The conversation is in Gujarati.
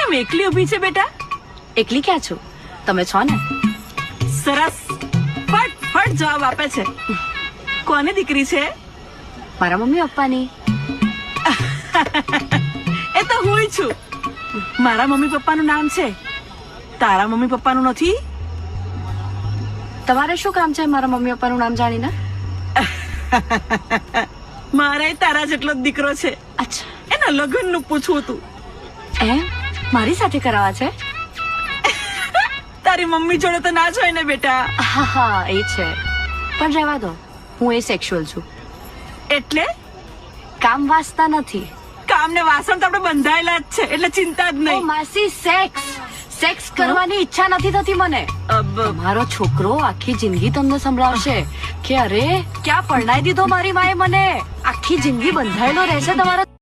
કેમ એકલી ઊભી છે બેટા? એકલી ક્યાં છું, તમે છો ને. સરસ, ફટ જવાબ આપે છે. કોની દીકરી છે? મારા મમ્મી પપ્પાની. એ તો હું છું. મારા મમ્મી પપ્પાનું નામ છે, તારા મમ્મી પપ્પાનું નથી. તમારે શું કામ છે મારા મમ્મી પપ્પાનું નામ જાણીને? મારે તારા જેટલો જ દીકરો છે. અચ્છા, એના લગ્ન નું પૂછવું હતું. એમ મારી સાથે કરાવવા છે? તારી મમ્મી જોડે તો ના જ હોય ને બેટા. હા એ છે, પણ રહેવા દો, હું એ સેક્સ્યુઅલ છું. એટલે કામ વાસતા નથી. કામ ને વાસણ તો આપણે બંધાયેલા જ છે, એટલે ચિંતા જ ઓ નહીં. માસી, સેક્સ કરવાની ઈચ્છા નથી થતી મને. મારો છોકરો આખી જિંદગી તમને સંભળાવશે કે અરે ક્યાં પરણાઈ દીધો મારી માએ મને. આખી જિંદગી બંધાયેલો રહેશે તમારા